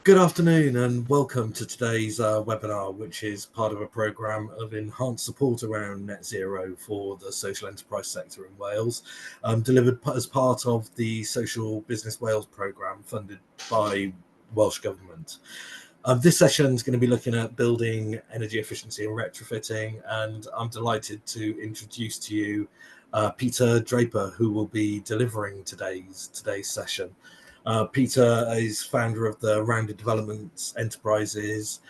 Good afternoon and welcome to today's webinar, which is part of a programme of enhanced support around net zero for the social enterprise sector in Wales, delivered as part of the Social Business Wales programme funded by Welsh Government. This session is going to be looking at building energy efficiency and retrofitting, and I'm delighted to introduce to you Peter Draper, who will be delivering today's session. Peter is founder of the Rounded Development Enterprises,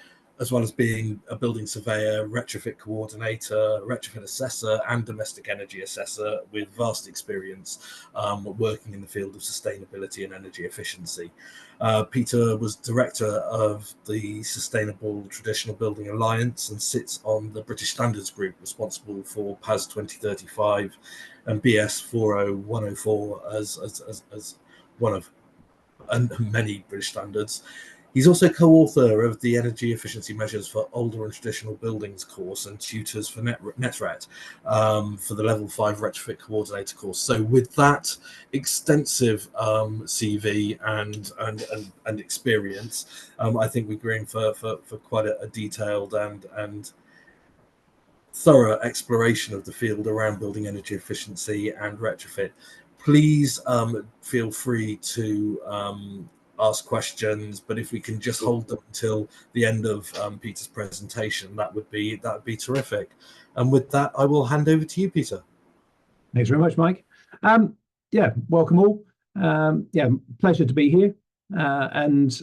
as well as being a building surveyor, retrofit coordinator, retrofit assessor, and domestic energy assessor with vast experience working in the field of sustainability and energy efficiency. Peter was director of the Sustainable Traditional Building Alliance and sits on the British Standards Group, responsible for PAS 2035 and BS 40104 as one of many British standards. He's also co-author of the Energy Efficiency Measures for Older and Traditional Buildings course and tutors for NetRet for the Level 5 Retrofit Coordinator course. So with that extensive CV and experience, I think we're going for quite a detailed and thorough exploration of the field around building energy efficiency and retrofit. Please feel free to ask questions, but if we can just hold them until the end of Peter's presentation, that would be terrific. And with that, I will hand over to you, Peter. Thanks very much, Mike. Welcome all. Pleasure to be here, and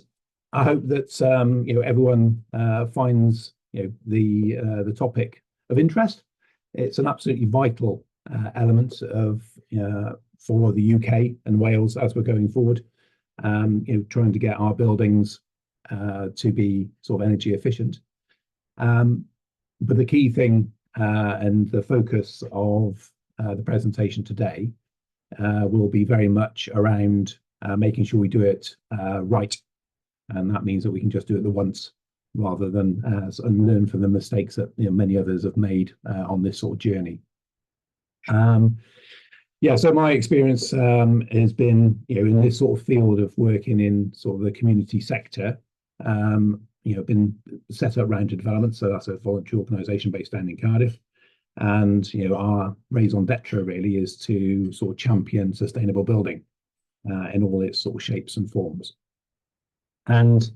I hope that everyone finds the topic of interest. It's an absolutely vital element of for the UK and Wales as we're going forward, trying to get our buildings to be sort of energy efficient. But the key thing and the focus of the presentation today will be very much around making sure we do it right, and that means that we can just do it the once rather than and learn from the mistakes that many others have made on this sort of journey. So my experience has been, in this sort of field of working in sort of the community sector. Been set up Rounded Development, so that's a voluntary organisation based down in Cardiff, and our raison d'etre really is to sort of champion sustainable building in all its sort of shapes and forms. And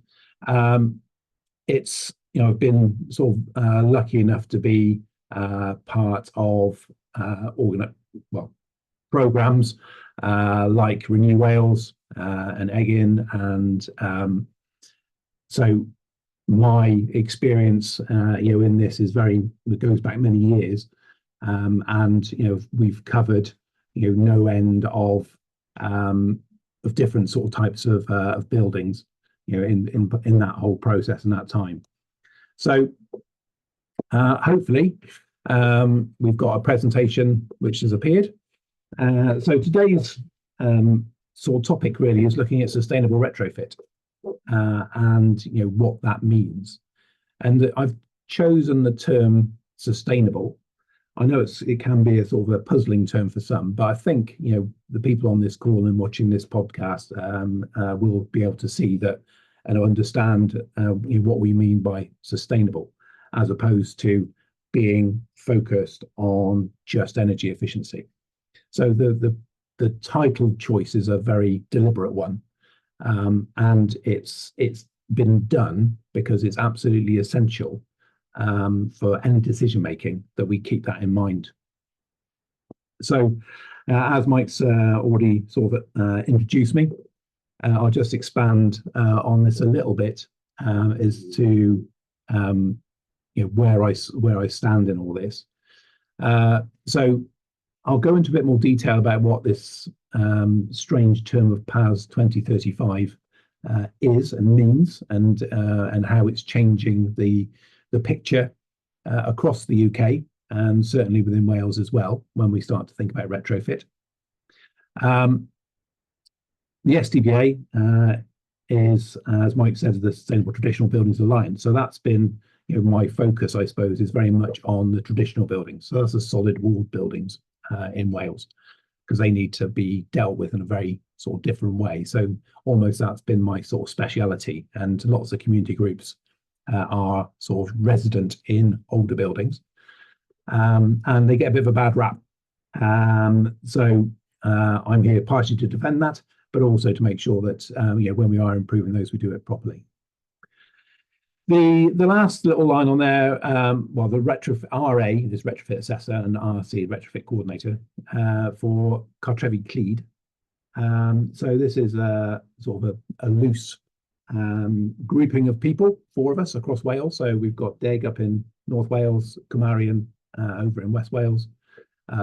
it's I've been sort of lucky enough to be part of programs like Renew Wales and Egin, and so my experience in this is it goes back many years, and we've covered no end of different sort of types of buildings in that whole process and that time. So hopefully we've got a presentation which has appeared. So today's sort of topic really is looking at sustainable retrofit and what that means. And I've chosen the term sustainable. I know it can be a sort of a puzzling term for some, but I think the people on this call and watching this podcast will be able to see that and understand what we mean by sustainable, as opposed to being focused on just energy efficiency. So the title choice is a very deliberate one, and it's been done because it's absolutely essential for any decision making that we keep that in mind. So as Mike's already sort of introduced me, I'll just expand on this a little bit as to where I stand in all this. So I'll go into a bit more detail about what this strange term of PAS 2035 is and means, and how it's changing the picture across the UK and certainly within Wales as well when we start to think about retrofit. The STBA is, as Mike said, the Sustainable Traditional Buildings Alliance. So that's been my focus, I suppose, is very much on the traditional buildings. So that's the solid walled buildings in Wales, because they need to be dealt with in a very sort of different way. So almost that's been my sort of speciality, and lots of community groups are sort of resident in older buildings, and they get a bit of a bad rap. So I'm here partially to defend that, but also to make sure that when we are improving those, we do it properly. The last little line on there, well, the retrofit RA is retrofit assessor, and RC retrofit coordinator for Cartrefi Clyd. So this is a sort of a loose grouping of people, 4 of us across Wales. So we've got Deg up in North Wales, Cymarion over in West Wales,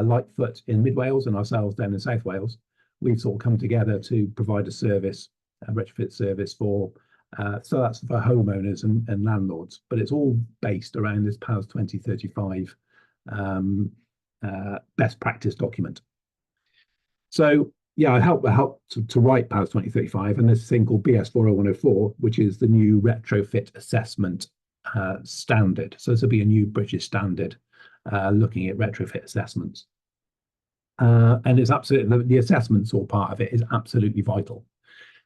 Lightfoot in Mid Wales, and ourselves down in South Wales. We've sort of come together to provide a service, a retrofit service for, so that's for homeowners and landlords, but it's all based around this PAS 2035 best practice document. So yeah, I helped to write PAS 2035, and this thing called BS 40104, which is the new retrofit assessment standard. So this will be a new British standard looking at retrofit assessments. And it's absolutely, the assessments or part of it is absolutely vital,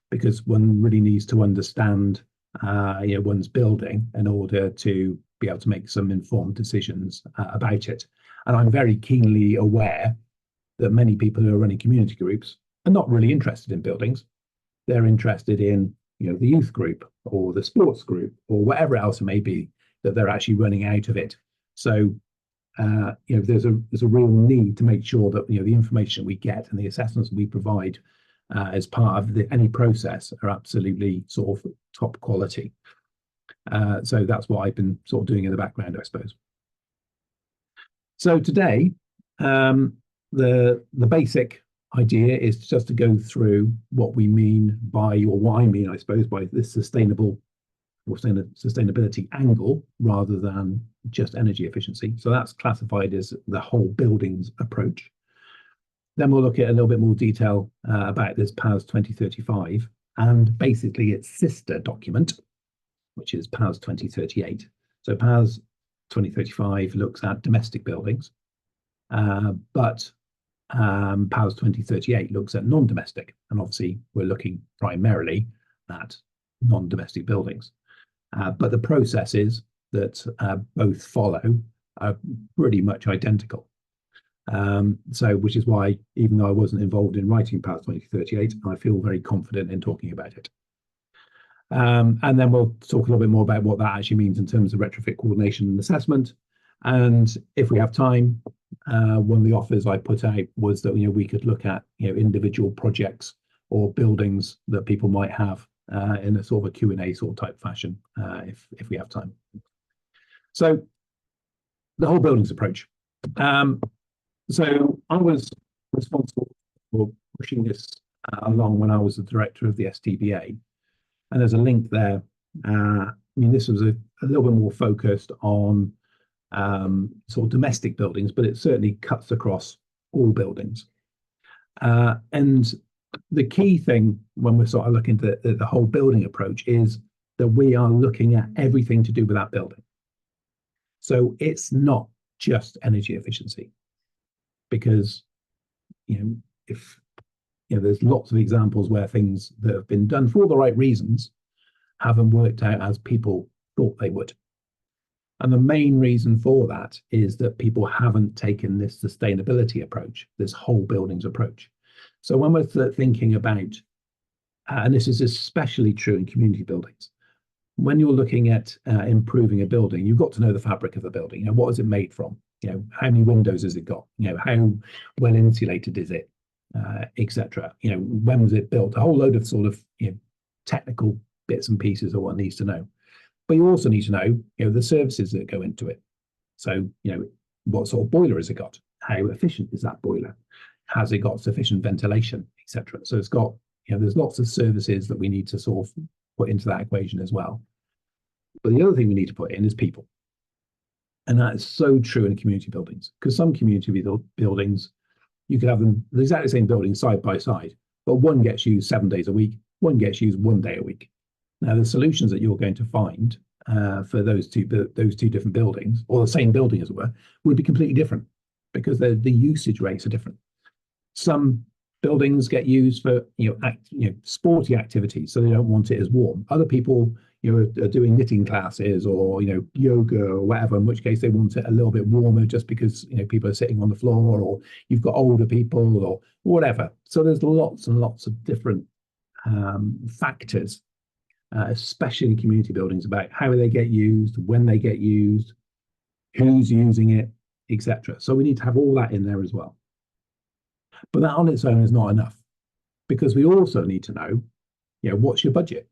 because one really needs to understand one's building in order to be able to make some informed decisions about it. And I'm very keenly aware that many people who are running community groups are not really interested in buildings. They're interested in the youth group or the sports group or whatever else it may be that they're actually running out of it. So there's a real need to make sure that the information we get and the assessments we provide as part of any process are absolutely sort of top quality. So that's what I've been sort of doing in the background, I suppose. So today, the basic idea is just to go through what we mean by, or what I mean, I suppose, by this sustainable or sustainability angle rather than just energy efficiency. So that's classified as the whole buildings approach. Then we'll look at a little bit more detail about this PAS 2035 and basically its sister document, which is PAS 2038. So PAS 2035 looks at domestic buildings, but PAS 2038 looks at non-domestic, and obviously we're looking primarily at non-domestic buildings. But the processes that both follow are pretty much identical. So which is why, even though I wasn't involved in writing PAS 2038, I feel very confident in talking about it. And then we'll talk a little bit more about what that actually means in terms of retrofit coordination and assessment. And if we have time, one of the offers I put out was that we could look at individual projects or buildings that people might have in a sort of a Q&A sort of type fashion if we have time. So the whole buildings approach. So I was responsible for pushing this along when I was the director of the STBA, and there's a link there. I mean, this was a little bit more focused on sort of domestic buildings, but it certainly cuts across all buildings. And the key thing when we're sort of looking at the whole building approach is that we are looking at everything to do with that building. So it's not just energy efficiency, because if there's lots of examples where things that have been done for all the right reasons haven't worked out as people thought they would. And the main reason for that is that people haven't taken this sustainability approach, this whole buildings approach. So when we're thinking about, and this is especially true in community buildings, when you're looking at improving a building, you've got to know the fabric of the building. What is it made from? How many windows has it got? How well insulated is it, etc. When was it built? A whole load of sort of technical bits and pieces of what it needs to know. But you also need to know, the services that go into it. So, what sort of boiler has it got? How efficient is that boiler? Has it got sufficient ventilation, etc.? So it's got, there's lots of services that we need to sort of put into that equation as well. But the other thing we need to put in is people. And that is so true in community buildings, because some community buildings, you could have them the exactly same building side by side, but one gets used 7 days a week, one gets used 1 day a week. Now, the solutions that you're going to find for those two different buildings, or the same building as it were, would be completely different, because the usage rates are different. Some buildings get used for sporty activities, so they don't want it as warm. Other people are doing knitting classes or yoga or whatever, in which case they want it a little bit warmer just because people are sitting on the floor, or you've got older people or whatever. So there's lots and lots of different factors, especially in community buildings, about how they get used, when they get used, who's using it, etc. So we need to have all that in there as well. But that on its own is not enough, because we also need to know, what's your budget?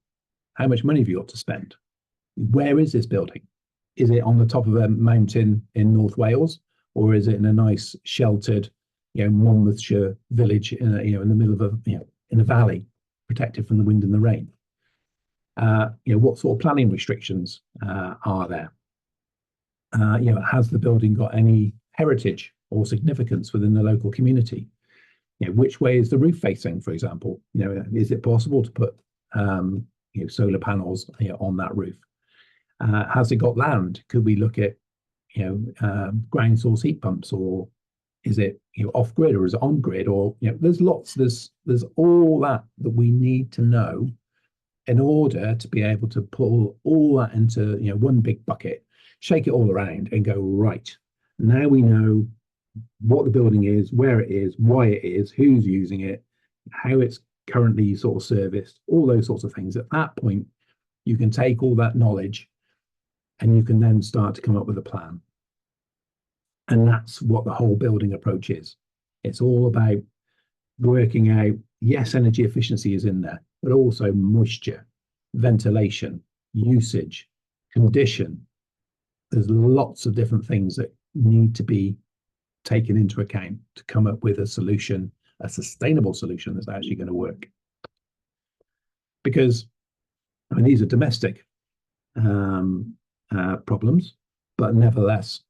How much money have you got to spend? Where is this building? Is it on the top of a mountain in North Wales, or is it in a nice sheltered, Monmouthshire village in the middle of in a valley, protected from the wind and the rain? What sort of planning restrictions are there? Has the building got any heritage or significance within the local community? Which way is the roof facing, for example? Is it possible to put solar panels on that roof? Has it got land? Could we look at ground source heat pumps, or is it off grid, or is it on grid? Or there's all that we need to know in order to be able to pull all that into one big bucket, shake it all around, and go, right, now we know what the building is, where it is, why it is, who's using it, how it's currently sort of serviced, all those sorts of things. At that point, you can take all that knowledge and you can then start to come up with a plan. And that's what the whole building approach is. It's all about working out, yes, energy efficiency is in there, but also moisture, ventilation, usage, condition. There's lots of different things that need to be taken into account to come up with a solution, a sustainable solution that's actually going to work. Because these are domestic problems, but nevertheless,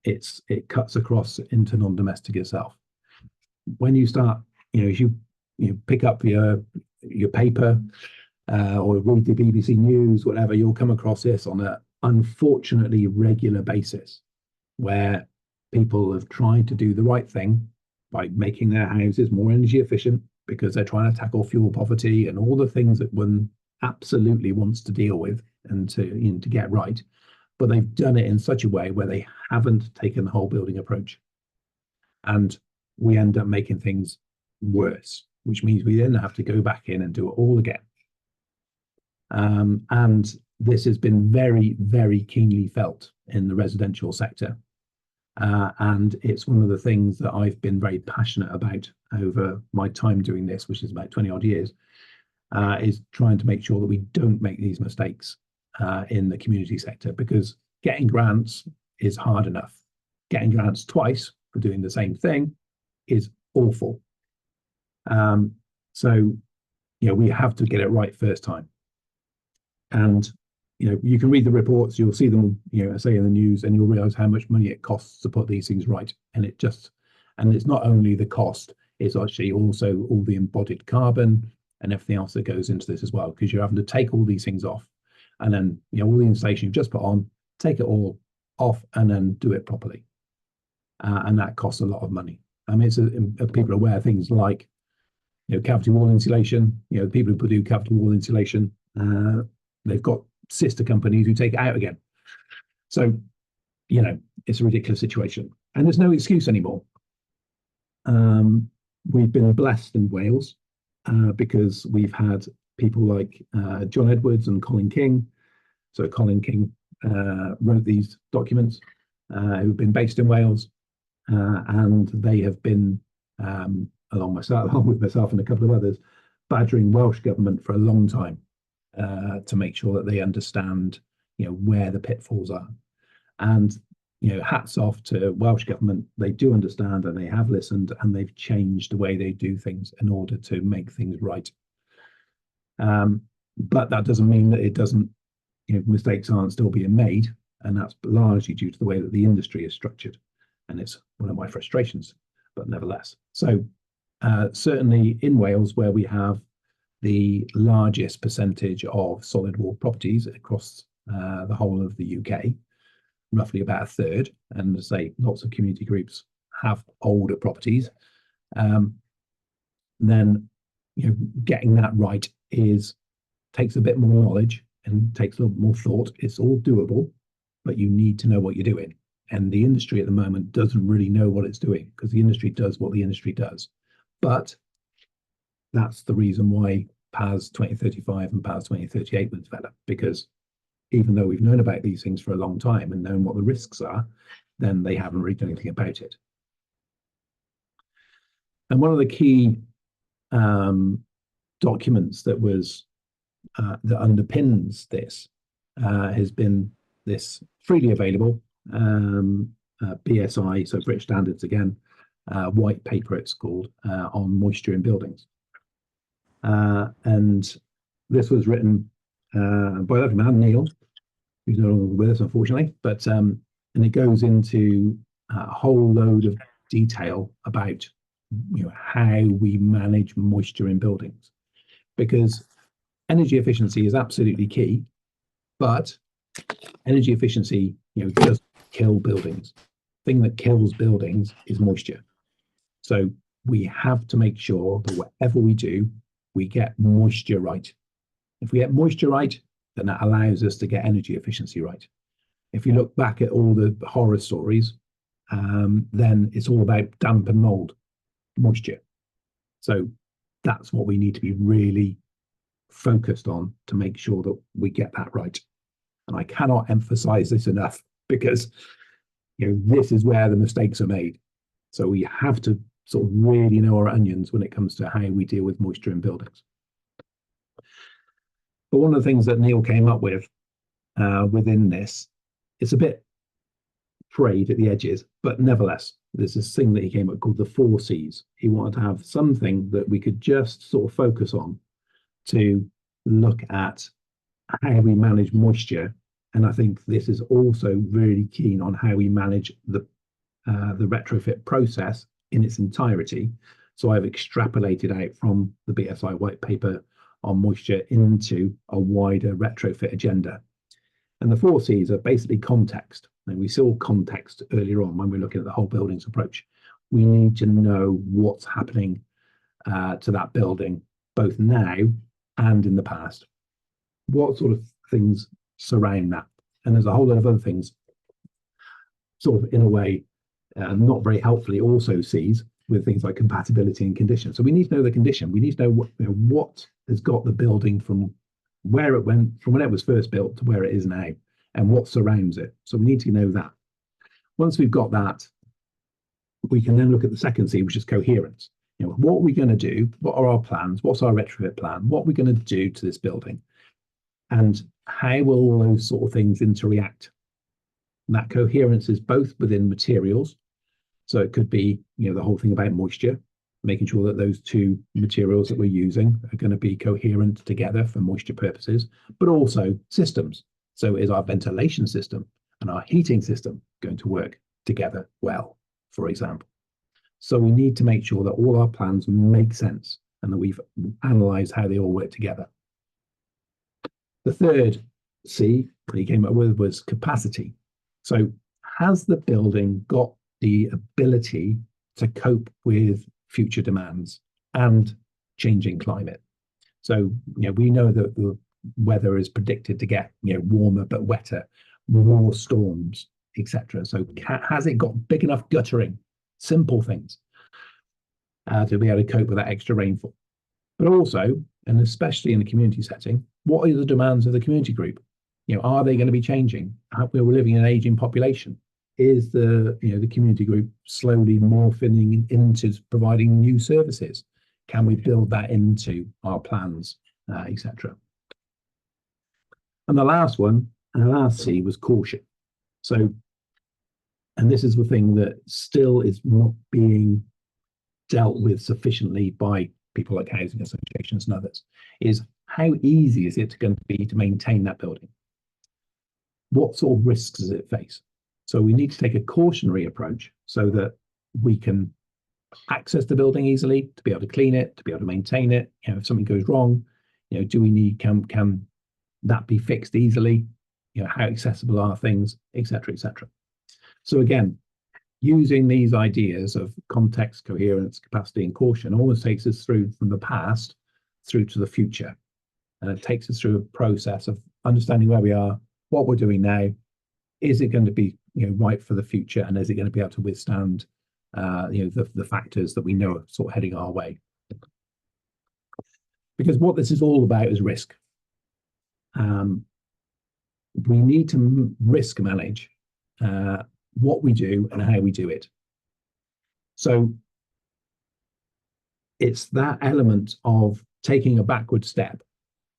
it cuts across into non-domestic itself. When you start, as you pick up your paper or read the BBC News, whatever, you'll come across this on an unfortunately regular basis, where people have tried to do the right thing by making their houses more energy efficient because they're trying to tackle fuel poverty and all the things that one absolutely wants to deal with and to get right. But they've done it in such a way where they haven't taken the whole building approach. And we end up making things worse, which means we then have to go back in and do it all again. And this has been very, very keenly felt in the residential sector. And it's one of the things that I've been very passionate about over my time doing this, which is about 20 odd years, is trying to make sure that we don't make these mistakes in the community sector, because getting grants is hard enough. Getting grants twice for doing the same thing is awful. So we have to get it right first time. And you can read the reports, you'll see them, say in the news, and you'll realize how much money it costs to put these things right. And it's not only the cost, it's actually also all the embodied carbon and everything else that goes into this as well, because you're having to take all these things off, and then all the insulation you've just put on, take it all off and then do it properly. And that costs a lot of money. I mean, people are aware of things like cavity wall insulation. The people who do cavity wall insulation, they've got sister companies who take it out again. So, it's a ridiculous situation, and there's no excuse anymore. We've been blessed in Wales because we've had people like John Edwards and Colin King. So Colin King wrote these documents, who've been based in Wales, and they have been, along with myself and a couple of others, badgering Welsh government for a long time to make sure that they understand, where the pitfalls are. And hats off to Welsh government. They do understand, and they have listened, and they've changed the way they do things in order to make things right. But that doesn't mean that it doesn't, mistakes aren't still being made, and that's largely due to the way that the industry is structured. And it's one of my frustrations, but nevertheless. So certainly in Wales, where we have the largest percentage of solid wall properties across the whole of the UK, roughly about a third, and say lots of community groups have older properties. then getting that right takes a bit more knowledge and takes a little more thought. It's all doable, but you need to know what you're doing. And the industry at the moment doesn't really know what it's doing, because the industry does what the industry does. But that's the reason why PAS 2035 and PAS 2038 were developed, because even though we've known about these things for a long time and known what the risks are, then they haven't really done anything about it. And one of the key documents that underpins this has been this freely available BSI, so British Standards again, white paper it's called, on moisture in buildings. And this was written by a lovely man, Neil, who's no longer with us, unfortunately, but and it goes into a whole load of detail about how we manage moisture in buildings, because energy efficiency is absolutely key, but energy efficiency does kill buildings. The thing that kills buildings is moisture. So we have to make sure that whatever we do, we get moisture right. If we get moisture right, then that allows us to get energy efficiency right. If you look back at all the horror stories, then it's all about damp and mold, moisture. So that's what we need to be really focused on to make sure that we get that right. And I cannot emphasize this enough, because this is where the mistakes are made. So we have to sort of really know our onions when it comes to how we deal with moisture in buildings. But one of the things that Neil came up with within this, it's a bit frayed at the edges, but nevertheless, there's this thing that he came up with called the 4 C's. He wanted to have something that we could just sort of focus on to look at how we manage moisture. And I think this is also really keen on how we manage the retrofit process in its entirety. So I've extrapolated out from the BSI white paper on moisture into a wider retrofit agenda. And the 4 C's are basically context. And we saw context earlier on when we're looking at the whole buildings approach. We need to know what's happening to that building, both now and in the past. What sort of things surround that? And there's a whole lot of other things, sort of in a way, not very helpfully also sees with things like compatibility and condition. So we need to know the condition. We need to know what has got the building from where it went, from when it was first built to where it is now, and what surrounds it. So we need to know that. Once we've got that, we can then look at the second C, which is coherence. What are we going to do? What are our plans? What's our retrofit plan? What are we going to do to this building? And how will all those sort of things interact? And that coherence is both within materials. So it could be, the whole thing about moisture, making sure that those two materials that we're using are going to be coherent together for moisture purposes, but also systems. So is our ventilation system and our heating system going to work together well, for example? So we need to make sure that all our plans make sense and that we've analysed how they all work together. The third C that he came up with was capacity. So has the building got the ability to cope with future demands and changing climate? So we know that the weather is predicted to get warmer but wetter, more storms, etc. So has it got big enough guttering? Simple things to be able to cope with that extra rainfall. But also, and especially in the community setting, what are the demands of the community group? Are they going to be changing? We're living in an aging population. Is the the community group slowly morphing into providing new services? Can we build that into our plans, etc.? And the last one, and the last C, was caution. So, and this is the thing that still is not being dealt with sufficiently by people like housing associations and others, is how easy is it going to be to maintain that building? What sort of risks does it face? So we need to take a cautionary approach so that we can access the building easily, to be able to clean it, to be able to maintain it. If something goes wrong, do we need, can that be fixed easily? How accessible are things, etc., etc. So again, using these ideas of context, coherence, capacity, and caution always takes us through from the past through to the future. And it takes us through a process of understanding where we are, what we're doing now. Is it going to be right for the future, and is it going to be able to withstand the factors that we know are sort of heading our way? Because what this is all about is risk. We need to risk manage what we do and how we do it. So it's that element of taking a backward step,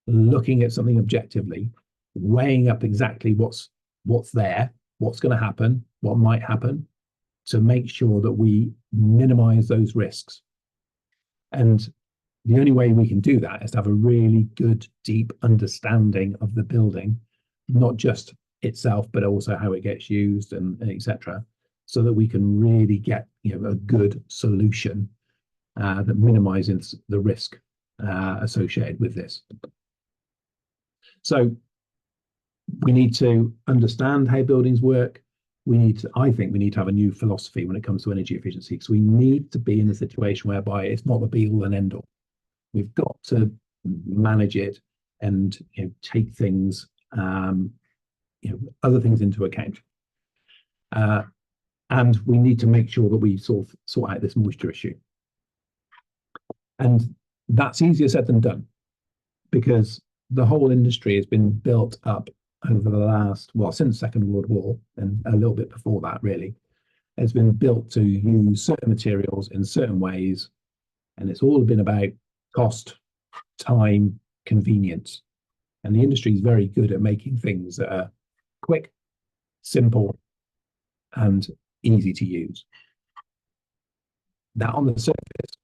looking at something objectively, weighing up exactly what's there, what's going to happen, what might happen, to make sure that we minimize those risks. And the only way we can do that is to have a really good, deep understanding of the building, not just itself, but also how it gets used and etc., so that we can really get a good solution that minimizes the risk associated with this. So we need to understand how buildings work. I think we need to have a new philosophy when it comes to energy efficiency, because we need to be in a situation whereby it's not the be all and end all. We've got to manage it and take things, other things into account. And we need to make sure that we sort out this moisture issue. And that's easier said than done, because the whole industry has been built up over the last, since Second World War, and a little bit before that really, has been built to use certain materials in certain ways. And it's all been about cost, time, convenience. And the industry is very good at making things that are quick, simple, and easy to use. That on the surface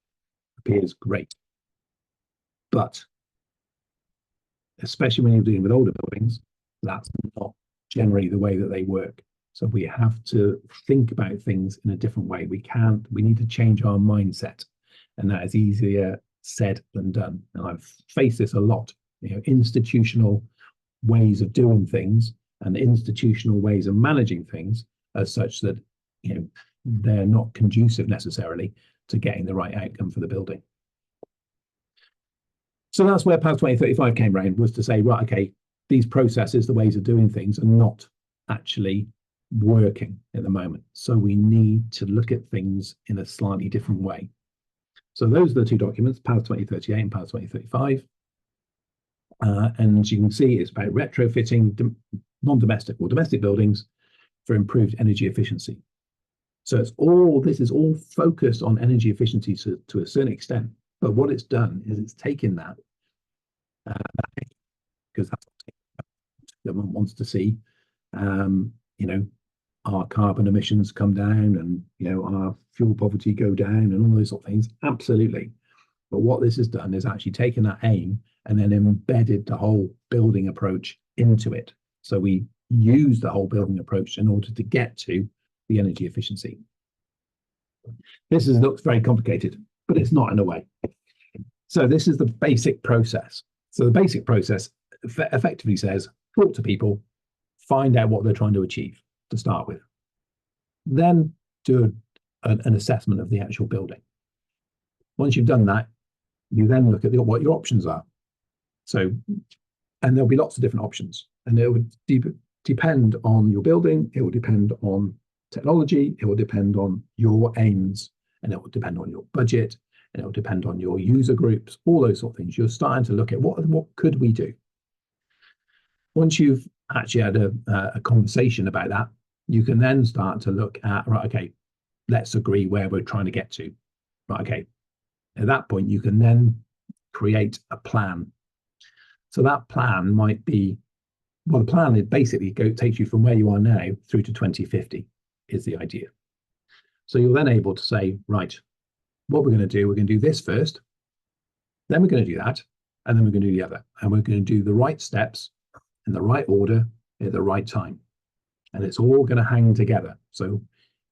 appears great. But especially when you're dealing with older buildings, that's not generally the way that they work. So we have to think about things in a different way. We need to change our mindset. And that is easier said than done. And I've faced this a lot, institutional ways of doing things and institutional ways of managing things as such that, they're not conducive necessarily to getting the right outcome for the building. So that's where PAS 2035 came around, was to say, right, okay, these processes, the ways of doing things are not actually working at the moment. So we need to look at things in a slightly different way. So those are the two documents, PAS 2038 and PAS 2035. And you can see it's about retrofitting non-domestic or domestic buildings for improved energy efficiency. So this is all focused on energy efficiency to a certain extent. But what it's done is it's taken that, because that's what the government wants to see, our carbon emissions come down and, our fuel poverty go down and all those sort of things. Absolutely. But what this has done is actually taken that aim and then embedded the whole building approach into it. So we use the whole building approach in order to get to the energy efficiency. This looks very complicated, but it's not in a way. So this is the basic process. So the basic process effectively says, talk to people, find out what they're trying to achieve to start with. Then do an assessment of the actual building. Once you've done that, you then look at what your options are. So, and there'll be lots of different options. And it would depend on your building, it will depend on technology, it will depend on your aims, and it will depend on your budget, and it will depend on your user groups, all those sort of things. You're starting to look at what could we do. Once you've actually had a conversation about that, you can then start to look at, right, okay, let's agree where we're trying to get to. Right, okay. At that point, you can then create a plan. So that plan might be, the plan is basically takes you from where you are now through to 2050 is the idea. So you're then able to say, right, what we're going to do this first, then we're going to do that, and then we're going to do the other. And we're going to do the right steps in the right order at the right time. And it's all going to hang together. So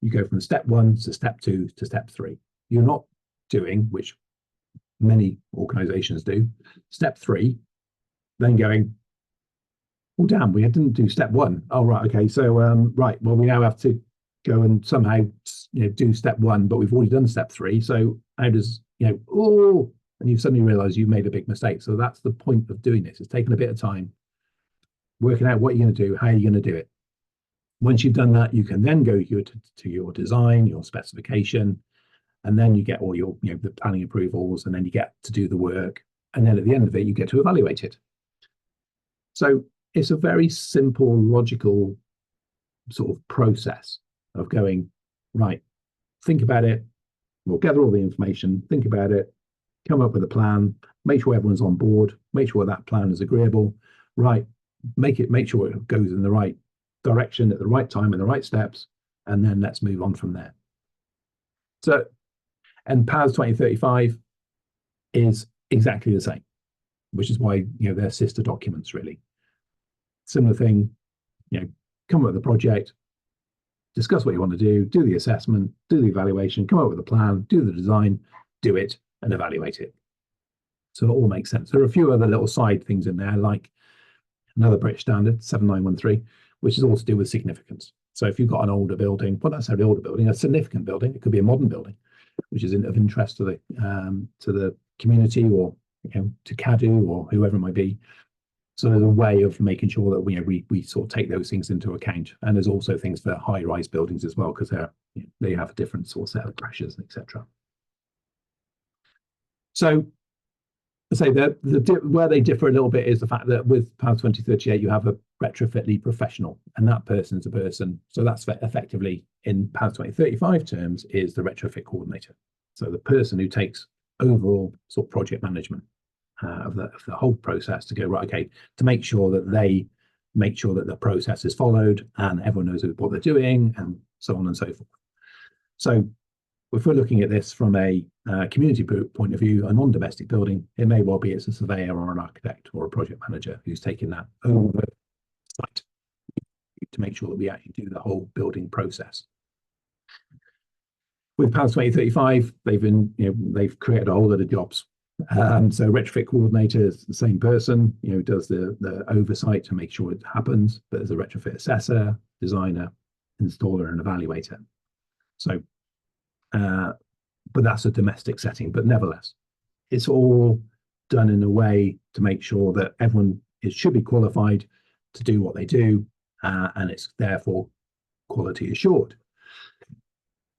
you go from step 1 to step 2 to step 3. You're not doing, which many organizations do, step 3, then going, oh, damn, we didn't do step 1. Oh, right, okay. So, right, well, we now have to go and somehow do step 1, but we've already done step 3. So how does oh, and you suddenly realise you've made a big mistake. So that's the point of doing this. It's taking a bit of time, working out what you're going to do, how you're going to do it. Once you've done that, you can then go to your design, your specification, and then you get all your the planning approvals, and then you get to do the work, and then at the end of it, you get to evaluate it. So it's a very simple, logical sort of process of going, right, think about it, we'll gather all the information, think about it, come up with a plan, make sure everyone's on board, make sure that plan is agreeable, right, make sure it goes in the right direction at the right time and the right steps, and then let's move on from there. So, and PAS 2035 is exactly the same, which is why they're sister documents really. Similar thing, come up with a project, discuss what you want to do the assessment, do the evaluation, come up with a plan, do the design, do it, and evaluate it. So it all makes sense. There are a few other little side things in there, like another British standard, 7913, which is all to do with significance. So if you've got an older building, well, not necessarily older building, a significant building, it could be a modern building, which is of interest to the community, or to cadw'n or whoever it might be. So there's a way of making sure that we sort of take those things into account. And there's also things for high-rise buildings as well, because they have a different sort of set of pressures, etc. So I say that where they differ a little bit is the fact that with PAS 2038 you have a retrofit lead professional, and that person's a person. So that's effectively, in PAS 2035 terms, is the retrofit coordinator. So the person who takes overall sort of project management of the whole process, to go, right, okay, to make sure that the process is followed and everyone knows what they're doing, and so on and so forth. So if we're looking at this from a community point of view, a non-domestic building, it may well be it's a surveyor or an architect or a project manager who's taking that over site to make sure that we actually do the whole building process. With PAS 2035, they've created a whole lot of jobs. So retrofit coordinator is the same person, does the oversight to make sure it happens, but there's a retrofit assessor, designer, installer, and evaluator. So, but that's a domestic setting, but nevertheless, it's all done in a way to make sure that everyone should be qualified to do what they do, and it's therefore quality assured.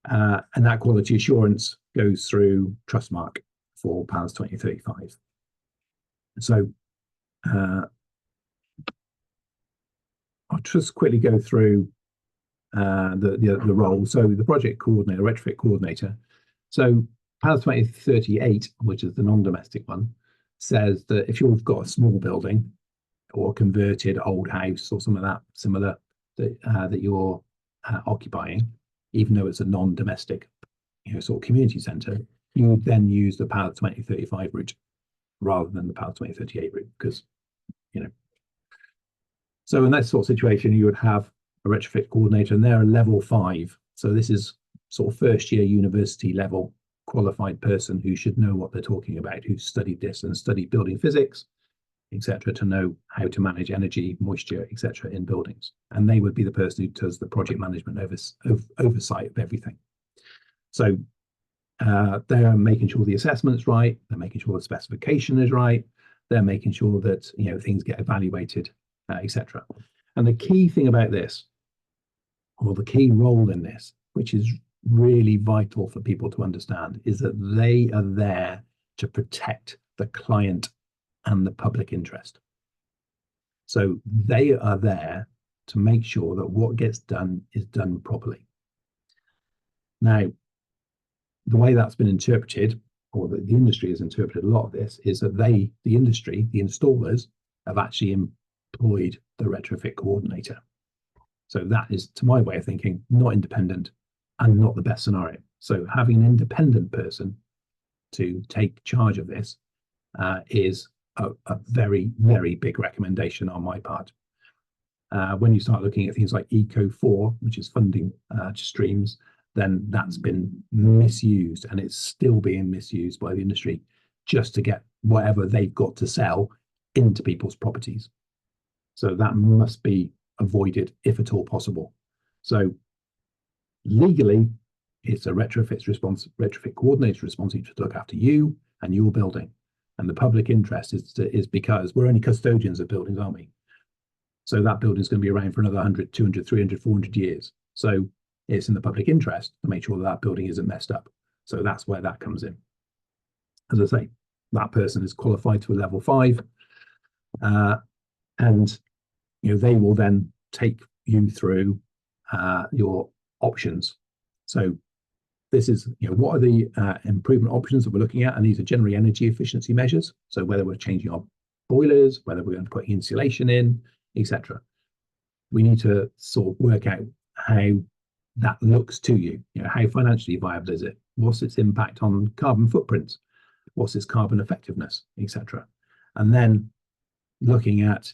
And that quality assurance goes through Trustmark for PAS 2035. So I'll just quickly go through the role. So the project coordinator, retrofit coordinator. So PAS 2038, which is the non-domestic one, says that if you've got a small building or a converted old house or some of that similar that you're occupying, even though it's a non-domestic sort of community centre, you would then use the PAS 2035 route rather than the PAS 2038 route, because so in that sort of situation you would have a retrofit coordinator, and they're a level 5. So this is sort of first year university level qualified person who should know what they're talking about, who studied this and studied building physics, etc., to know how to manage energy, moisture, etc. in buildings. And they would be the person who does the project management oversight of everything. So they're making sure the assessment's right, they're making sure the specification is right, they're making sure that things get evaluated, etc. And the key thing about this, or the key role in this, which is really vital for people to understand, is that they are there to protect the client and the public interest. So they are there to make sure that what gets done is done properly. Now, the way that's been interpreted, or the industry has interpreted a lot of this, is that the industry, the installers, have actually employed the retrofit coordinator. So that is, to my way of thinking, not independent and not the best scenario. So having an independent person to take charge of this is a very, very big recommendation on my part. When you start looking at things like Eco4, which is funding streams, then that's been misused, and it's still being misused by the industry just to get whatever they've got to sell into people's properties. So that must be avoided if at all possible. So Legally, it's a retrofit coordinator's responsibility to look after you and your building. And the public interest is because we're only custodians of buildings, aren't we? So that building is going to be around for another 100, 200, 300, 400 years. So it's in the public interest to make sure that that building isn't messed up. So that's where that comes in. As I say, that person is qualified to a level 5, and they will then take you through your options. So this is, what are the improvement options that we're looking at? And these are generally energy efficiency measures. So whether we're changing our boilers, whether we're going to put insulation in, etc. We need to sort of work out how that looks to you. How financially viable is it? What's its impact on carbon footprints? What's its carbon effectiveness, etc. And then looking at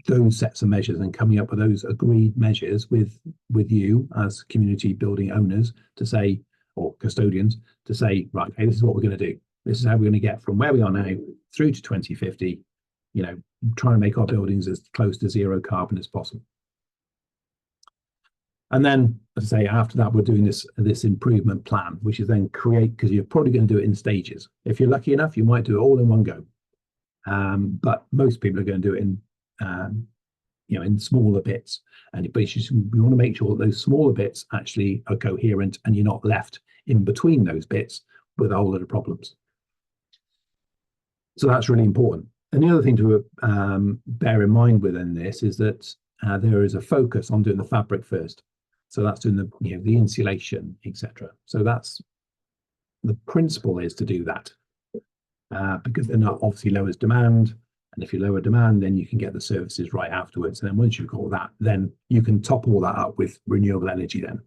those sets of measures and coming up with those agreed measures with you as community building owners to say, or custodians, to say, right, okay, this is what we're going to do. This is how we're going to get from where we are now through to 2050, trying to make our buildings as close to zero carbon as possible. And then, as I say, after that, we're doing this improvement plan, which is then because you're probably going to do it in stages. If you're lucky enough, you might do it all in one go. But most people are going to do it in smaller bits. But we want to make sure that those smaller bits actually are coherent and you're not left in between those bits with a whole lot of problems. So that's really important. And the other thing to bear in mind within this is that there is a focus on doing the fabric first. So that's doing the insulation, etc. So that's the principle, is to do that because then that obviously lowers demand. And if you lower demand, then you can get the services right afterwards. And then once you've got all that, then you can top all that up with renewable energy then.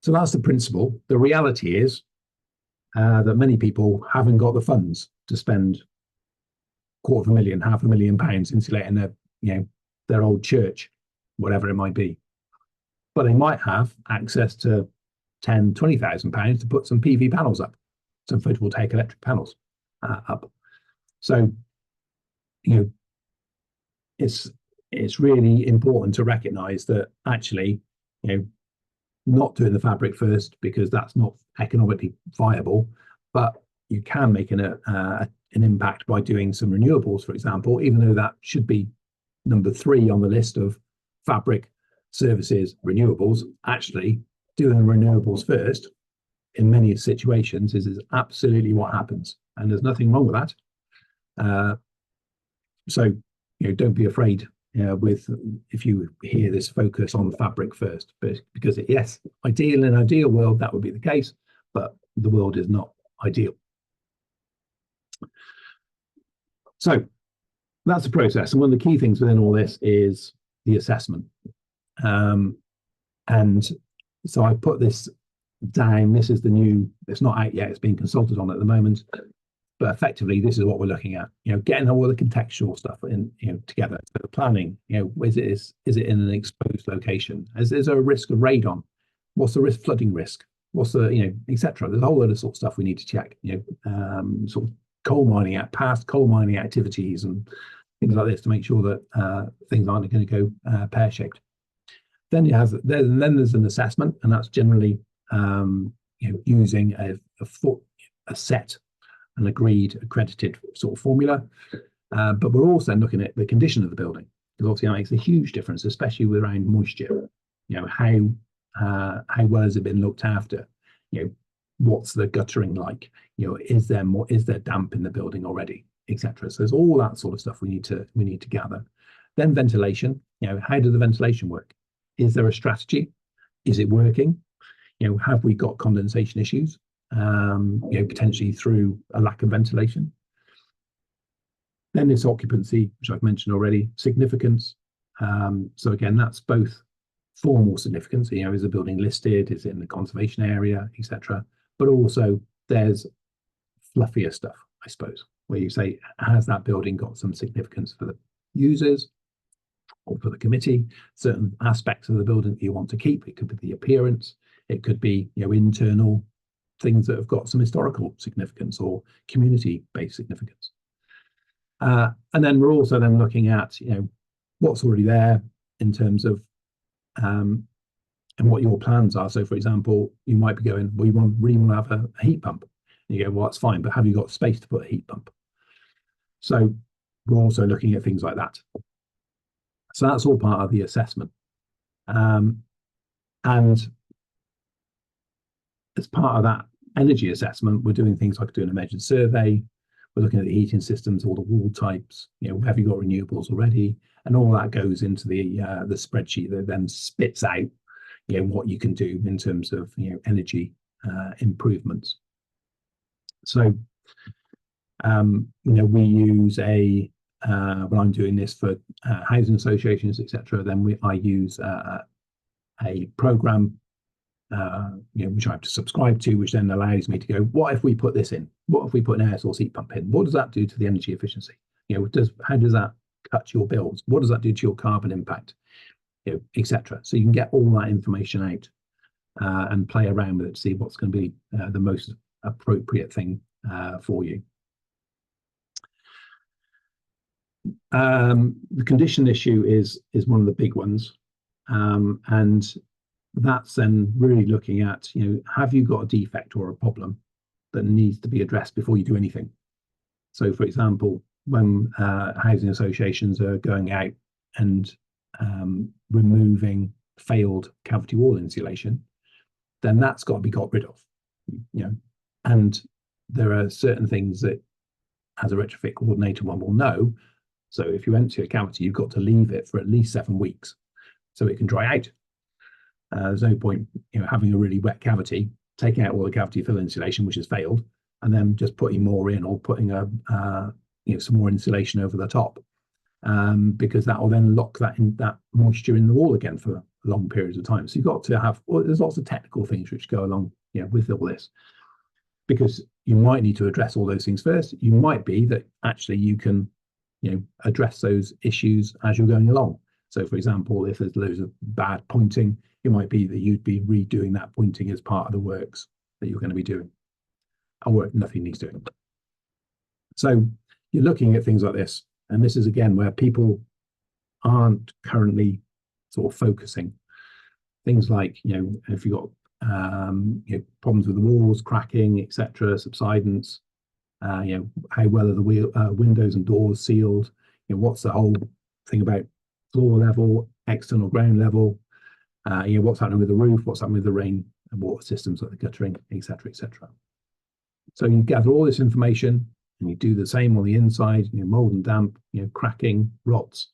So that's the principle. The reality is that many people haven't got the funds to spend £250,000, £500,000 insulating their old church, whatever it might be. But they might have access to £10,000, £20,000 to put some PV panels up, some photovoltaic electric panels up. So, it's really important to recognise that actually, not doing the fabric first because that's not economically viable, but you can make an impact by doing some renewables, for example, even though that should be number 3 on the list of fabric, services, renewables. Actually, doing renewables first in many situations is absolutely what happens, and there's nothing wrong with that. So don't be afraid if you hear this focus on fabric first, but because yes, in an ideal world that would be the case, but the world is not ideal. So that's the process, and one of the key things within all this is the assessment. And so I put this down. This is the new, it's not out yet, it's being consulted on at the moment, but effectively this is what we're looking at, getting all the contextual stuff in, together. So the planning, is it in an exposed location? Is there a risk of radon? What's the risk, flooding risk? What's the, etc. There's a whole lot of sort of stuff we need to check, sort of past coal mining activities and things like this to make sure that things aren't going to go pear-shaped. Then there's an assessment, and that's generally using a set, an agreed, accredited sort of formula. But we're also looking at the condition of the building, because obviously that makes a huge difference, especially around moisture. How well has it been looked after? What's the guttering like? Is there damp in the building already, etc. So there's all that sort of stuff we need to gather. Then ventilation. How does the ventilation work? Is there a strategy? Is it working? Have we got condensation issues? Potentially through a lack of ventilation. Then this occupancy, which I've mentioned already, significance. So again, that's both formal significance. Is the building listed? Is it in the conservation area, etc. But also there's fluffier stuff, I suppose, where you say, has that building got some significance for the users or for the committee? Certain aspects of the building that you want to keep. It could be the appearance. It could be internal things that have got some historical significance or community-based significance. And then we're also then looking at what's already there in terms of and what your plans are. So, for example, you might be going, well, really want to have a heat pump. And you go, well, that's fine, but have you got space to put a heat pump? So we're also looking at things like that. So that's all part of the assessment. And as part of that energy assessment, we're doing things like doing a measured survey. We're looking at the heating systems, all the wall types, have you got renewables already? And all that goes into the spreadsheet that then spits out, what you can do in terms of, energy improvements. So, we use when I'm doing this for housing associations, etc., then I use a program, which I have to subscribe to, which then allows me to go, what if we put this in? What if we put an air source heat pump in? What does that do to the energy efficiency? How does that cut your bills? What does that do to your carbon impact? Etc. So you can get all that information out and play around with it to see what's going to be the most appropriate thing for you. The condition issue is one of the big ones, and that's then really looking at, have you got a defect or a problem that needs to be addressed before you do anything? So, for example, when housing associations are going out and removing failed cavity wall insulation, then that's got to be got rid of, and there are certain things that, as a retrofit coordinator, one will know. So if you empty a cavity, you've got to leave it for at least 7 weeks so it can dry out. There's no point, having a really wet cavity, taking out all the cavity fill insulation, which has failed, and then just putting more in, or putting some more insulation over the top, because that will then lock that moisture in the wall again for long periods of time. So you've got to have, there's lots of technical things which go along, with all this, because you might need to address all those things first. You might be that actually you can, address those issues as you're going along. So, for example, if there's loads of bad pointing, it might be that you'd be redoing that pointing as part of the works that you're going to be doing, or nothing needs doing. So you're looking at things like this, and this is again where people aren't currently sort of focusing. Things like, if you've got problems with the walls, cracking, etc., subsidence, how well are the windows and doors sealed? What's the whole thing about floor level, external ground level? What's happening with the roof? What's happening with the rain and water systems, like the guttering, etc., etc. So you gather all this information, and you do the same on the inside. Mold and damp, cracking, rots,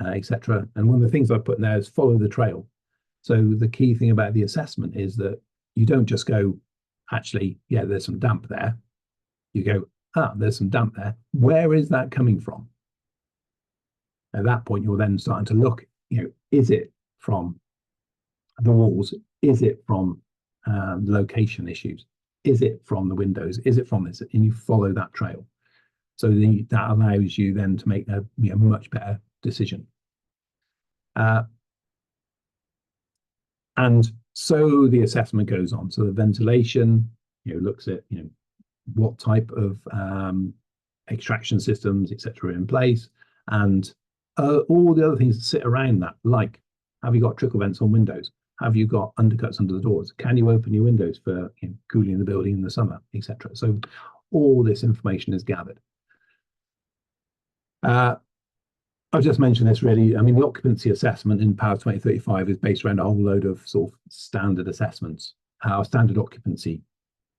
etc. And one of the things I've put in there is follow the trail. So the key thing about the assessment is that you don't just go, actually, yeah, there's some damp there. You go, there's some damp there. Where is that coming from? At that point, you're then starting to look, is it from the walls? Is it from location issues? Is it from the windows? Is it from this? And you follow that trail. So that allows you then to make a much better decision. And so the assessment goes on. So the ventilation, looks at, what type of extraction systems, etc., are in place, and all the other things that sit around that, like, have you got trickle vents on windows? Have you got undercuts under the doors? Can you open your windows for cooling the building in the summer, etc.? So all this information is gathered. I've just mentioned this really. I mean, the occupancy assessment in POWER 2035 is based around a whole load of sort of standard assessments, standard occupancy.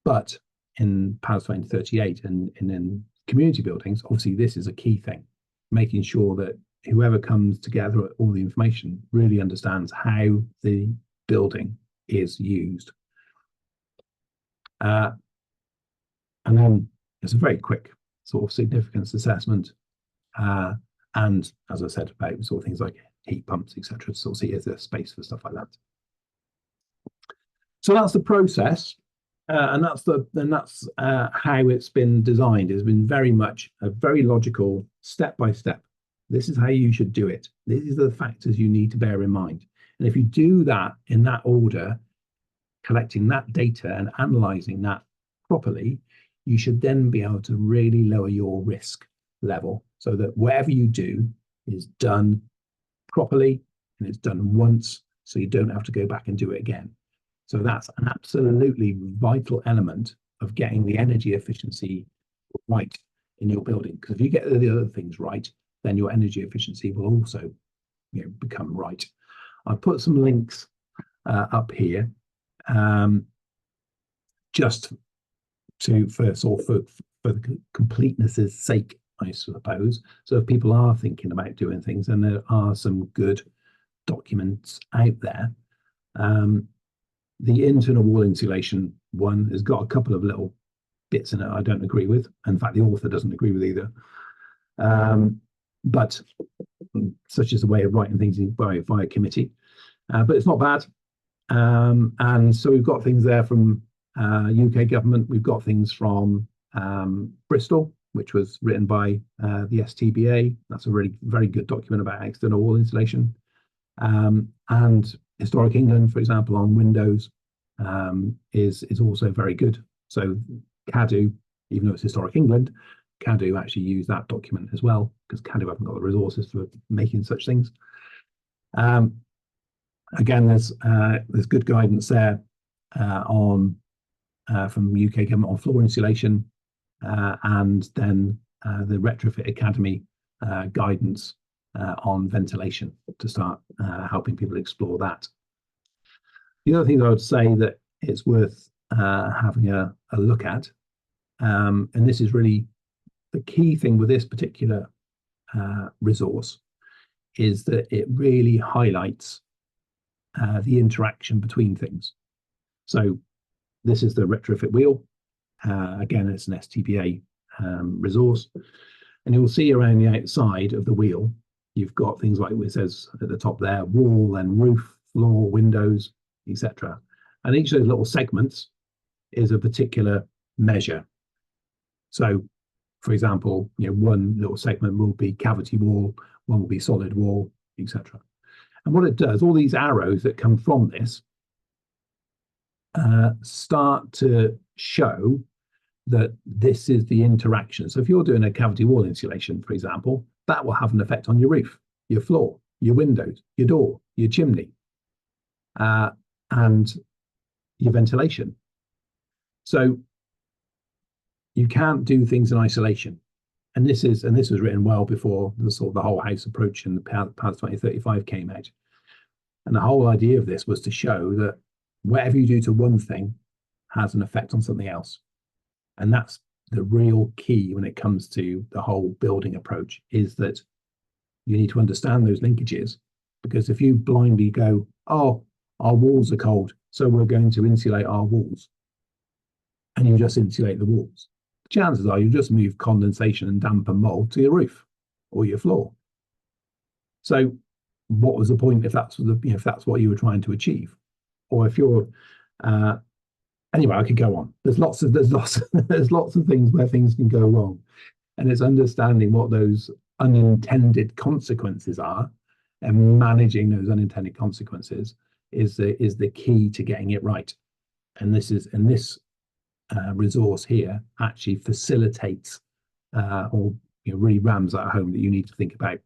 But in POWER 2038 and in community buildings, obviously this is a key thing, making sure that whoever comes to gather all the information really understands how the building is used. And then it's a very quick sort of significance assessment. And as I said, about sort of things like heat pumps, etc., to sort of see if there's space for stuff like that. So that's the process, and that's how it's been designed. It's been very much a very logical, step by step. This is how you should do it. These are the factors you need to bear in mind. And if you do that in that order, collecting that data and analysing that properly, you should then be able to really lower your risk level, so that whatever you do is done properly and it's done once, so you don't have to go back and do it again. So that's an absolutely vital element of getting the energy efficiency right in your building, because if you get the other things right, then your energy efficiency will also, become right. I've put some links up here, just for the completeness' sake, I suppose. So if people are thinking about doing things, and there are some good documents out there. The internal wall insulation one has got a couple of little bits in it I don't agree with. In fact, the author doesn't agree with either. But such is the way of writing things via committee. But it's not bad. And so we've got things there from UK government. We've got things from Bristol, which was written by the STBA. That's a really very good document about external wall insulation. And Historic England, for example, on Windows is also very good. So cadw'n, even though it's Historic England, cadw'n actually use that document as well, because cadw'n haven't got the resources for making such things. Again, there's good guidance there from UK government on floor insulation, and then the Retrofit Academy guidance on ventilation to start helping people explore that. The other thing I would say that it's worth having a look at, and this is really the key thing with this particular resource, is that it really highlights the interaction between things. So this is the retrofit wheel. Again, it's an STBA resource, and you'll see around the outside of the wheel, you've got things like it says at the top there, wall and roof, floor, windows, etc. And each of those little segments is a particular measure. So, for example, one little segment will be cavity wall, one will be solid wall, etc. And what it does, all these arrows that come from this start to show that this is the interaction. So if you're doing a cavity wall insulation, for example, that will have an effect on your roof, your floor, your windows, your door, your chimney, and your ventilation. So you can't do things in isolation. And this was written well before the whole house approach and the PAS 2035 came out. And the whole idea of this was to show that whatever you do to one thing has an effect on something else. And that's the real key when it comes to the whole building approach, is that you need to understand those linkages. Because if you blindly go, oh, our walls are cold, so we're going to insulate our walls, and you just insulate the walls, chances are you just move condensation and damp and mold to your roof or your floor. So what was the point if that's if that's what you were trying to achieve? Or if you're anyway, I could go on. There's lots of things where things can go wrong, and it's understanding what those unintended consequences are, and managing those unintended consequences is the key to getting it right. And this resource here actually facilitates or really rams that home, that you need to think about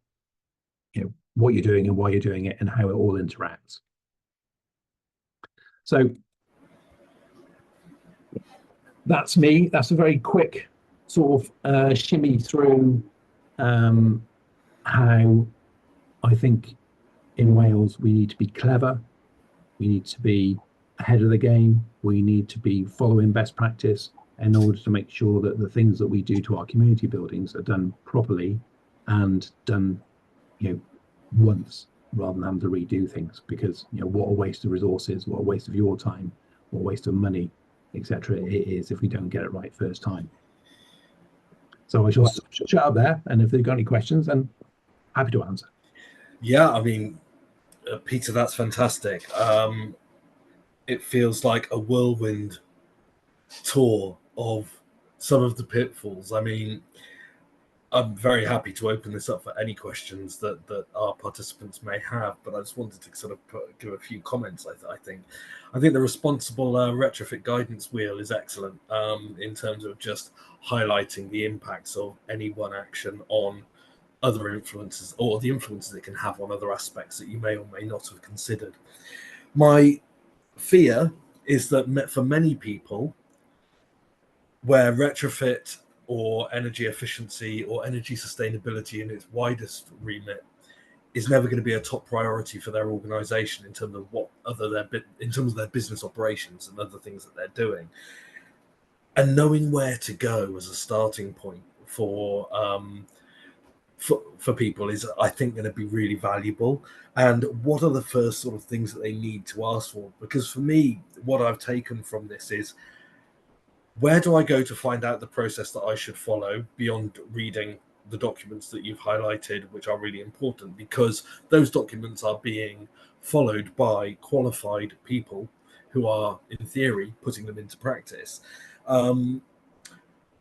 what you're doing and why you're doing it and how it all interacts. So that's me. That's a very quick sort of shimmy through how I think in Wales we need to be clever, we need to be ahead of the game, we need to be following best practice in order to make sure that the things that we do to our community buildings are done properly and done once, rather than having to redo things. Because what a waste of resources, what a waste of your time, what a waste of money, etc. it is if we don't get it right first time. So I shall shut up there, and if they've got any questions, then happy to answer. Yeah, I mean, Peter, that's fantastic. It feels like a whirlwind tour of some of the pitfalls. I mean, I'm very happy to open this up for any questions that our participants may have, but I just wanted to sort of give a few comments. I think the responsible retrofit guidance wheel is excellent in terms of just highlighting the impacts of any one action on other influences, or the influences it can have on other aspects that you may or may not have considered. My fear is that for many people, where retrofit or energy efficiency or energy sustainability in its widest remit is never going to be a top priority for their organization in terms of their business operations and other things that they're doing. And knowing where to go as a starting point for people is, I think, going to be really valuable. And what are the first sort of things that they need to ask for? Because for me, what I've taken from this is, where do I go to find out the process that I should follow beyond reading the documents that you've highlighted, which are really important, because those documents are being followed by qualified people who are, in theory, putting them into practice.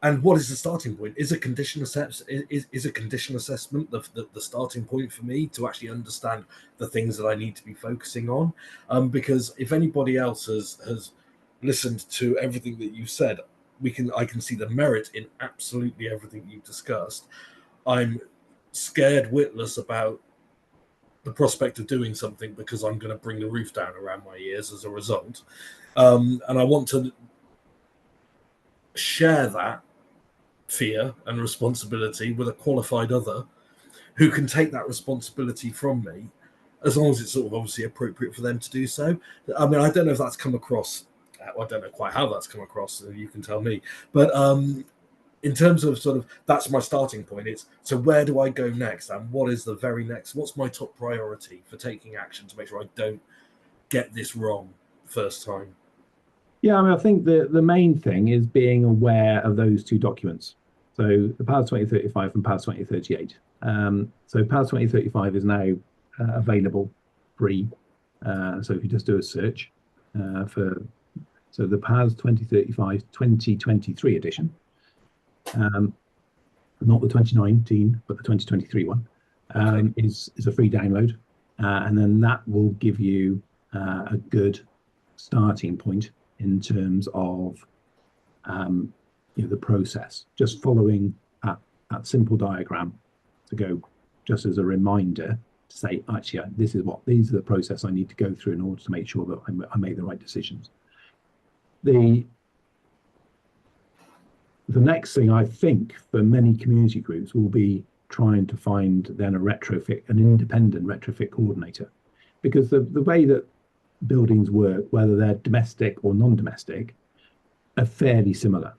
And what is the starting point? Is a condition assessment the starting point for me to actually understand the things that I need to be focusing on? Because if anybody else has listened to everything that you said, I can see the merit in absolutely everything you've discussed. I'm scared witless about the prospect of doing something because I'm going to bring the roof down around my ears as a result. And I want to share that fear and responsibility with a qualified other who can take that responsibility from me, as long as it's sort of obviously appropriate for them to do so. I mean, I don't know if that's come across. I don't know quite how that's come across, so you can tell me. But in terms of sort of, that's my starting point. It's, so where do I go next? And what is the very next? What's my top priority for taking action to make sure I don't get this wrong first time? Yeah, I mean, I think the main thing is being aware of those two documents. So the PAS 2035 and PAS 2038. So PAS 2035 is now available free. So if you just do a search so the PAS 2035 2023 edition, not the 2019, but the 2023 one, is a free download. And then that will give you a good starting point in terms of the process, just following that simple diagram to go, just as a reminder to say, actually, these are the process I need to go through in order to make sure that I make the right decisions. The next thing, I think, for many community groups will be trying to find then an independent retrofit coordinator, because the way that buildings work, whether they're domestic or non-domestic, are fairly similar.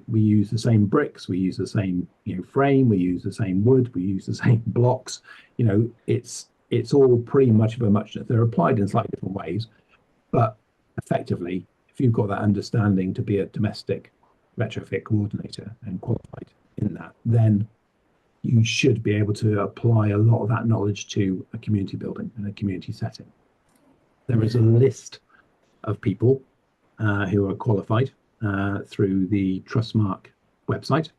We use the same bricks, we use the same frame, we use the same wood, we use the same blocks. It's all pretty much of a muchness. They're applied in slightly different ways, but effectively, if you've got that understanding to be a domestic retrofit coordinator and qualified in that, then you should be able to apply a lot of that knowledge to a community building and a community setting. There is a list of people who are qualified through the Trustmark website.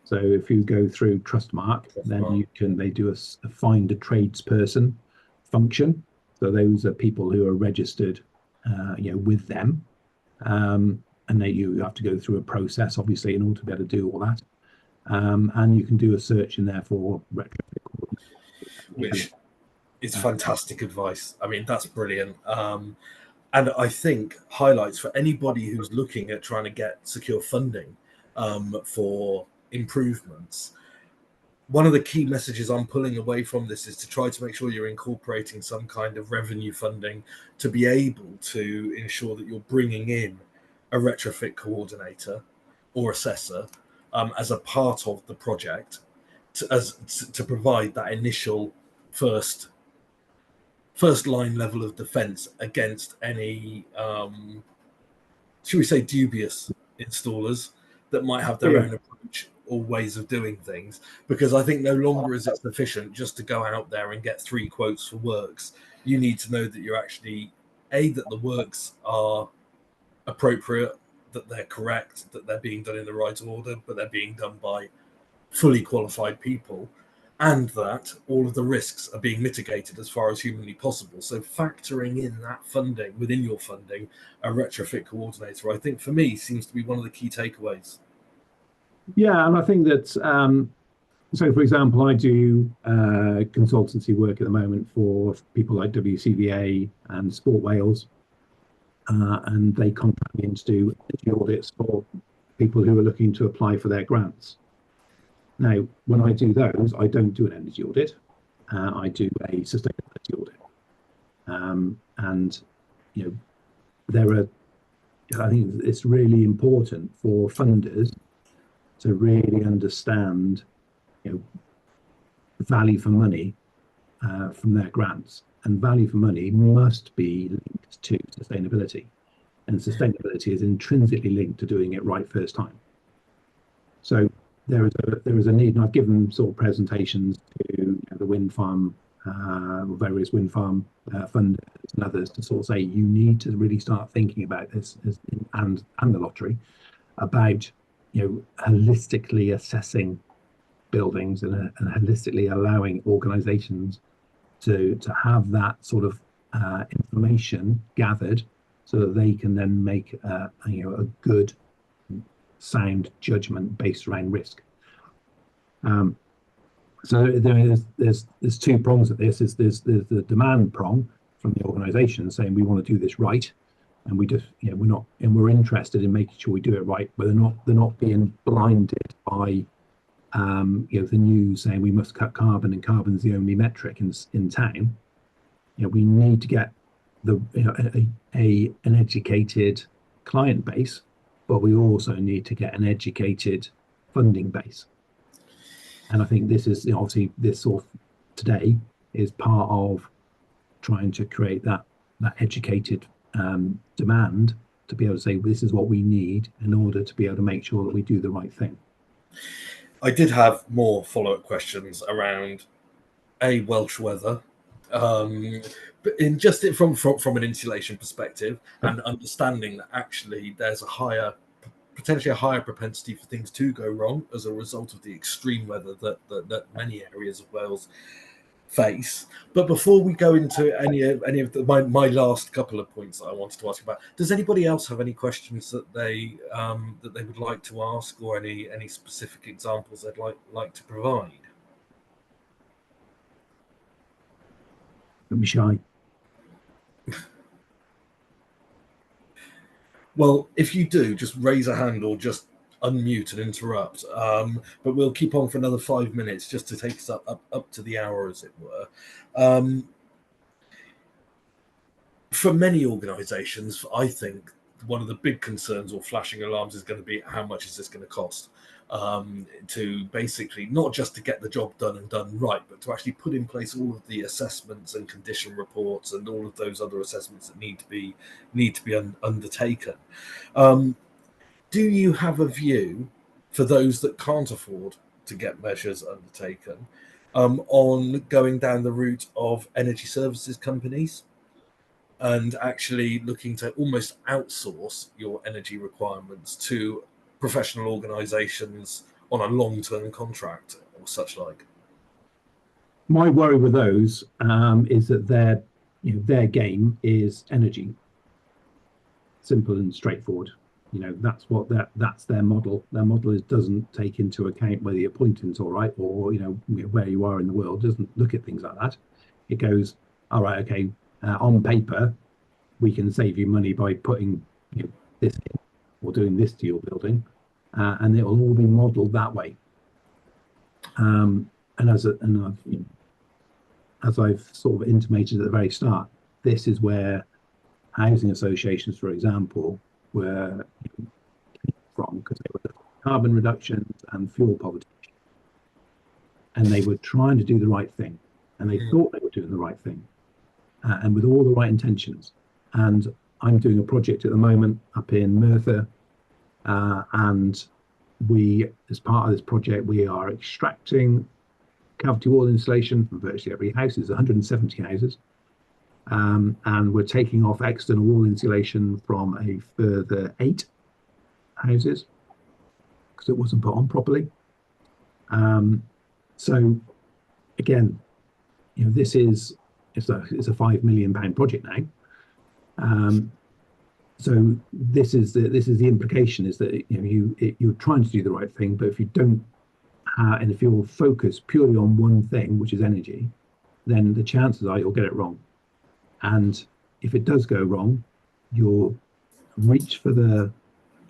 So if you go through Trustmark, then they do a find a tradesperson function. So those are people who are registered, with them, and you have to go through a process, obviously, in order to be able to do all that. And you can do a search in there for retrofit, which is fantastic advice. I mean, that's brilliant. And I think highlights for anybody who's looking at trying to get secure funding for improvements. One of the key messages I'm pulling away from this is to try to make sure you're incorporating some kind of revenue funding to be able to ensure that you're bringing in a retrofit coordinator or assessor as a part of the project to provide that initial first line level of defense against any, should we say, dubious installers that might have their own approach or ways of doing things. Because I think no longer is it sufficient just to go out there and get 3 quotes for works. You need to know that you're actually, that the works are appropriate, that they're correct, that they're being done in the right order, but they're being done by fully qualified people, and that all of the risks are being mitigated as far as humanly possible. So factoring in that funding, within your funding, a retrofit coordinator, I think for me seems to be one of the key takeaways. Yeah, and I think that So, for example, I do consultancy work at the moment for people like WCVA and Sport Wales, and they contract me in to do energy audits for people who are looking to apply for their grants. Now, when I do those, I don't do an energy audit. I do a sustainability audit. And, you know, I think it's really important for funders to really understand, you know, value for money from their grants. And value for money must be linked to sustainability. And sustainability is intrinsically linked to doing it right first time. So there is a need, and I've given sort of presentations to, you know, the wind farm, various wind farm funders and others, to sort of say you need to really start thinking about this, and the lottery, about, you know, holistically assessing buildings and holistically allowing organisations to have that sort of information gathered, so that they can then make you know, a good, sound judgment based around risk. So there's two prongs at this. There's the demand prong from the organisation saying we want to do this right, and we just, you know, we're interested in making sure we do it right, but they're not being blinded by you know, the news saying we must cut carbon and carbon's the only metric in town. You know, we need to get an educated client base, but we also need to get an educated funding base. And I think this is, you know, obviously this sort of today is part of trying to create that educated demand to be able to say this is what we need in order to be able to make sure that we do the right thing. I did have more follow-up questions around Welsh weather, but from an insulation perspective, and understanding that actually there's potentially a higher propensity for things to go wrong as a result of the extreme weather that many areas of Wales face. But before we go into any of my last couple of points that I wanted to ask about, does anybody else have any questions that they would like to ask, or any specific examples they'd like to provide? Don't be shy. Well, if you do, just raise a hand or just unmute and interrupt. But we'll keep on for another 5 minutes just to take us up to the hour, as it were. For many organisations, I think one of the big concerns or flashing alarms is going to be, how much is this going to cost? To basically not just to get the job done and done right, but to actually put in place all of the assessments and condition reports and all of those other assessments that need to be undertaken. Do you have a view, for those that can't afford to get measures undertaken, on going down the route of energy services companies and actually looking to almost outsource your energy requirements to professional organisations on a long-term contract or such like? My worry with those is that their game is energy. Simple and straightforward. You know, that's their model. Their model doesn't take into account whether your pointing's all right, or, you know, where you are in the world. It doesn't look at things like that. It goes, all right, okay, on paper, we can save you money by putting, you know, this in or doing this to your building, and it will all be modelled that way. And as I've sort of intimated at the very start, this is where housing associations, for example, were from, because they were carbon reductions and fuel poverty, and they were trying to do the right thing, and they thought they were doing the right thing, and with all the right intentions. And I'm doing a project at the moment up in Merthyr, and we, as part of this project, we are extracting cavity wall insulation from virtually every house. There's 170 houses. And we're taking off external wall insulation from a further 8 houses because it wasn't put on properly. So again, you know, it's a £5 million project now. So this is the implication, is that, you know, you're trying to do the right thing, but if you don't and if you're focused purely on one thing, which is energy, then the chances are you'll get it wrong. And if it does go wrong, you'll reach for the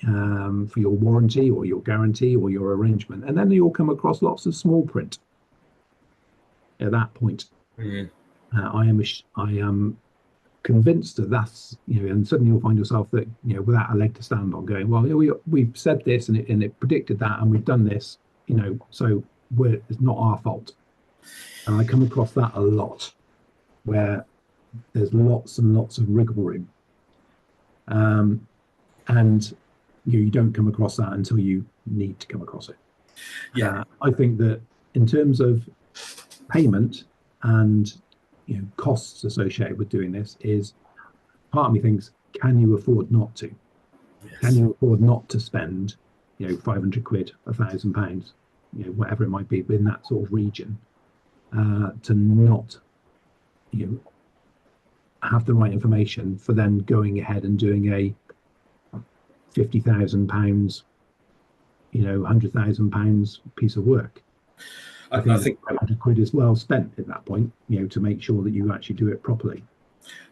for your warranty or your guarantee or your arrangement, and then you'll come across lots of small print at that point. I am convinced that that's, and suddenly you'll find yourself that, without a leg to stand on, going, well, we've said this and it predicted that, and we've done this, so it's not our fault. And I come across that a lot, where there's lots and lots of wriggle room, and you don't come across that until you need to come across it. I think that in terms of payment and costs associated with doing this, is part of me thinks, can you afford not to? Yes. Can you afford not to spend 500 quid, £1,000, whatever it might be, in that sort of region, to not have the right information for then going ahead and doing a £50,000, £100,000 piece of work? I think 100 quid is well spent at that point, to make sure that you actually do it properly.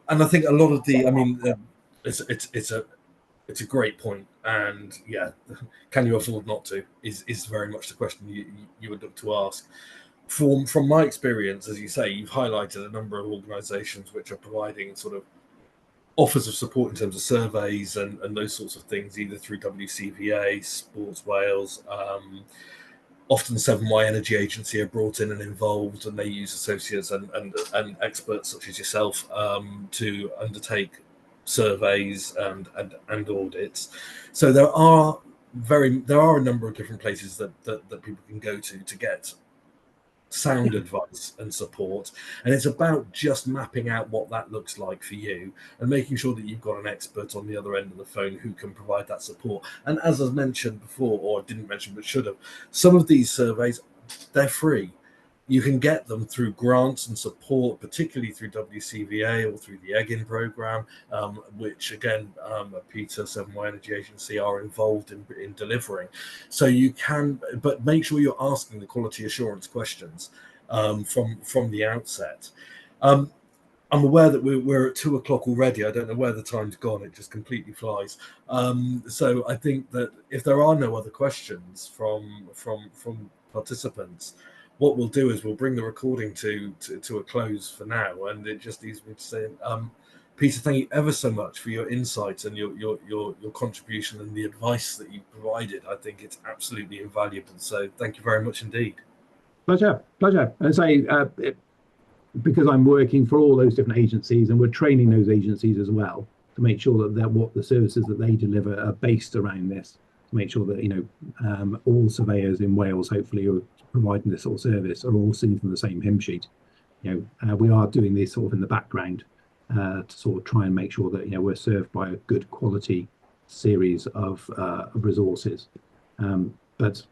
And I think a lot of it's a great point. And can you afford not to is very much the question you would look to ask. From my experience, as you say, you've highlighted a number of organisations which are providing sort of offers of support in terms of surveys and those sorts of things, either through WCVA, Sports Wales. Often 7Y Energy Agency are brought in and involved, and they use associates and experts such as yourself to undertake surveys and audits. So there are a number of different places that people can go to get sound advice and support, and it's about just mapping out what that looks like for you and making sure that you've got an expert on the other end of the phone who can provide that support. And as I mentioned before, or didn't mention but should have, some of these surveys, they're free. You can get them through grants and support, particularly through WCVA or through the Egging program, which again, Peter, 7Y Energy Agency, are involved in delivering. So you can, but make sure you're asking the quality assurance questions from the outset. I'm aware that we're at 2 o'clock already. I don't know where the time's gone. It just completely flies. So I think that if there are no other questions from participants, what we'll do is we'll bring the recording to a close for now, and it just leaves me to say, Peter, thank you ever so much for your insights and your contribution and the advice that you provided. I think it's absolutely invaluable. So thank you very much indeed. Pleasure. And say, because I'm working for all those different agencies, and we're training those agencies as well to make sure that what the services that they deliver are based around this. To make sure that all surveyors in Wales, hopefully, who are providing this sort of service, are all singing from the same hymn sheet. We are doing this sort of in the background to sort of try and make sure that we're served by a good quality series of resources. But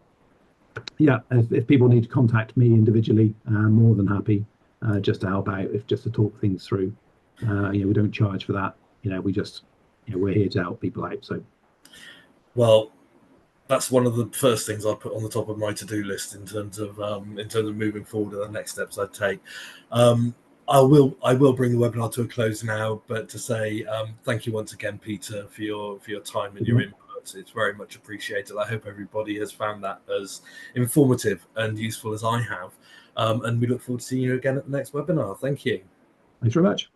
if people need to contact me individually, I'm more than happy just to help out, just to talk things through. We don't charge for that. We just we're here to help people out. So, well, that's one of the first things I put on the top of my to-do list in terms of moving forward and the next steps I'd take. I will bring the webinar to a close now, but to say thank you once again, Peter, for your time and your input. It's very much appreciated. I hope everybody has found that as informative and useful as I have. And we look forward to seeing you again at the next webinar. Thank you. Thanks very much.